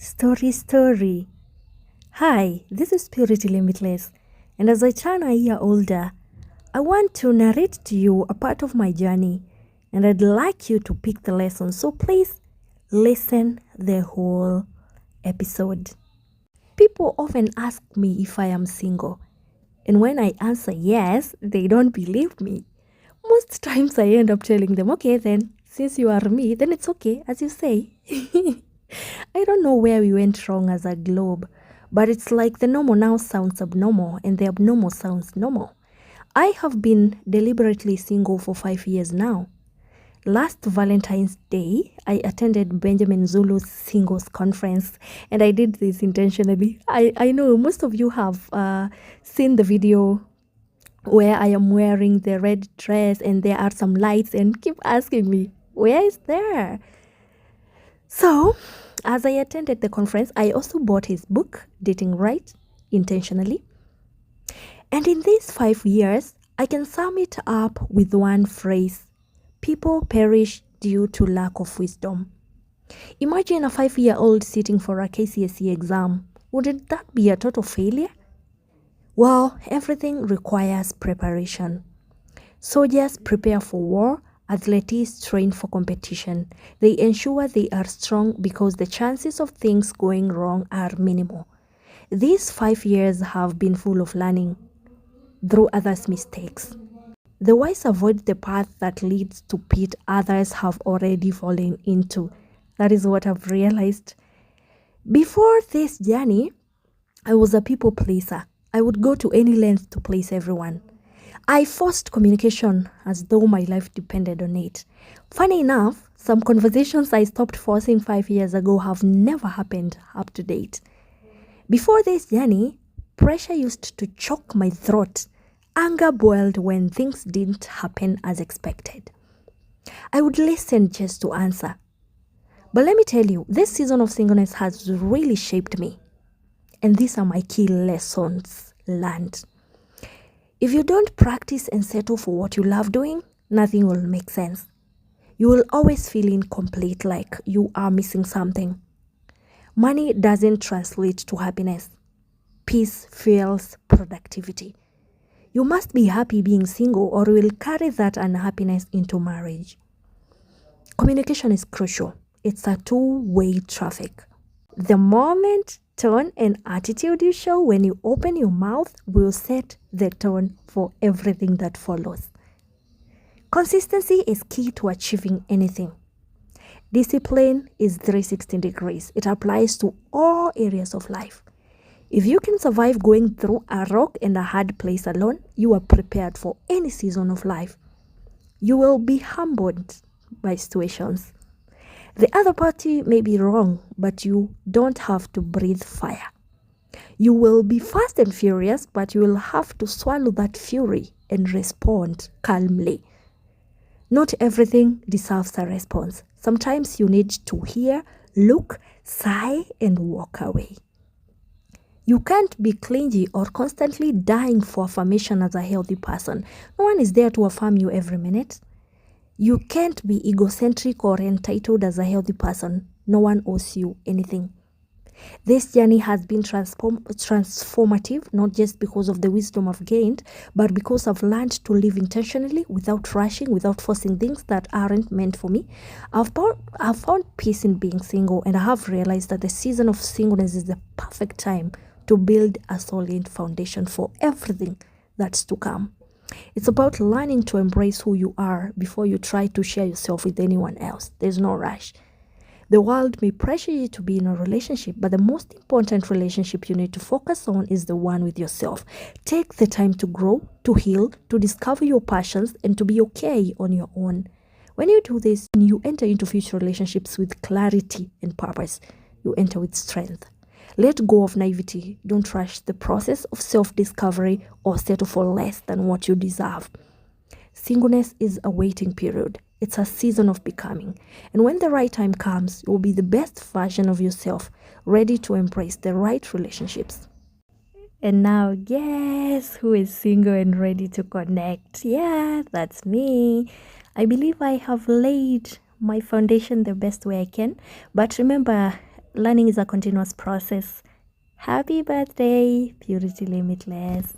Story. Hi, this is Purity Limitless, and as I turn a year older, I want to narrate to you a part of my journey, and I'd like you to pick the lesson. So please listen the whole episode. People often ask me if I am single, and when I answer yes, they don't believe me. Most times I end up telling them, okay, then, since you are me, then it's okay, as you say. I don't know where we went wrong as a globe, but it's like the normal now sounds abnormal and the abnormal sounds normal. I have been deliberately single for 5 years now. Last Valentine's Day, I attended Benjamin Zulu's singles conference, and I did this intentionally. I know most of you have seen the video where I am wearing the red dress and there are some lights and keep asking me, where is there? So, as I attended the conference, I also bought his book, Dating Right, intentionally. And in these 5 years, I can sum it up with one phrase: people perish due to lack of wisdom. Imagine a 5-year-old sitting for a KCSE exam. Wouldn't that be a total failure? Well, everything requires preparation. Soldiers prepare for war. Athletes train for competition. They ensure they are strong because the chances of things going wrong are minimal. These 5 years have been full of learning through others' mistakes. The wise avoid the path that leads to pit others have already fallen into. That is what I've realized. Before this journey, I was a people pleaser. I would go to any length to please everyone. I forced communication as though my life depended on it. Funny enough, some conversations I stopped forcing 5 years ago have never happened up to date. Before this journey, pressure used to choke my throat. Anger boiled when things didn't happen as expected. I would listen just to answer. But let me tell you, this season of singleness has really shaped me. And these are my key lessons learned. If you don't practice and settle for what you love doing, nothing will make sense. You will always feel incomplete, like you are missing something. Money doesn't translate to happiness. Peace fuels productivity. You must be happy being single or you will carry that unhappiness into marriage. Communication is crucial. It's a two-way traffic. The moment, tone, and attitude you show when you open your mouth will set the tone for everything that follows. Consistency is key to achieving anything. Discipline is 360 degrees. It applies to all areas of life. If you can survive going through a rock and a hard place alone, you are prepared for any season of life. You will be humbled by situations. The other party may be wrong, but you don't have to breathe fire. You will be fast and furious, but you will have to swallow that fury and respond calmly. Not everything deserves a response. Sometimes you need to hear, look, sigh, and walk away. You can't be clingy or constantly dying for affirmation as a healthy person. No one is there to affirm you every minute. You can't be egocentric or entitled as a healthy person. No one owes you anything. This journey has been transformative, not just because of the wisdom I've gained, but because I've learned to live intentionally, without rushing, without forcing things that aren't meant for me. I've found peace in being single, and I have realized that the season of singleness is the perfect time to build a solid foundation for everything that's to come. It's about learning to embrace who you are before you try to share yourself with anyone else. There's no rush. The world may pressure you to be in a relationship, but the most important relationship you need to focus on is the one with yourself. Take the time to grow, to heal, to discover your passions, and to be okay on your own. When you do this, you enter into future relationships with clarity and purpose. You enter with strength. Let go of naivety. Don't rush the process of self-discovery or settle for less than what you deserve. Singleness is a waiting period. It's a season of becoming. And when the right time comes, you will be the best version of yourself, ready to embrace the right relationships. And now, guess who is single and ready to connect? Yeah, that's me. I believe I have laid my foundation the best way I can. But remember, learning is a continuous process. Happy birthday, Purity Limitless.